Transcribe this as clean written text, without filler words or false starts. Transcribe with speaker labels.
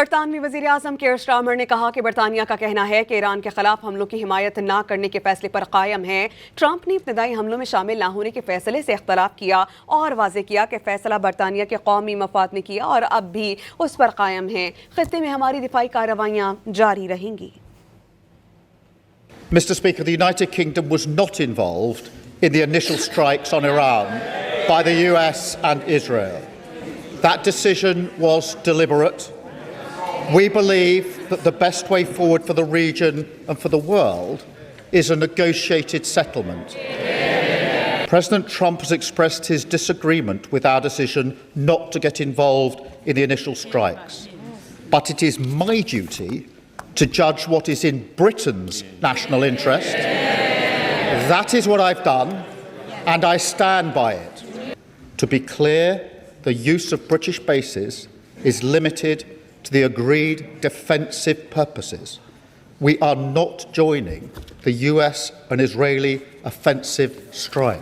Speaker 1: برطانوی وزیر اعظم care Starmer نے کہا کہ برطانیہ کا کہنا ہے کہ ایران کے خلاف حملوں کی حمایت نہ کرنے کے فیصلے پر قائم ہے۔ ٹرمپ نے ابتدائی حملوں میں شامل نہ ہونے کے فیصلے سے اختلاف کیا اور واضح کیا کہ فیصلہ برطانیہ کے قومی مفاد نے کیا اور اب بھی اس پر قائم ہے۔ خطے میں ہماری دفاعی کارروائیاں جاری رہیں گی۔
Speaker 2: Mr. Speaker, the United Kingdom was not involved in the initial strikes on Iran by the US and Israel. That decision was deliberate. We believe that the best way forward for the region and for the world is a negotiated settlement. President Trump has expressed his disagreement with our decision not to get involved in the initial strikes. But it is my duty to judge what is in Britain's national interest. That is what I've done, and I stand by it. To be clear, the use of British bases is limited to the agreed defensive purposes. We are not joining the US and Israeli offensive strike.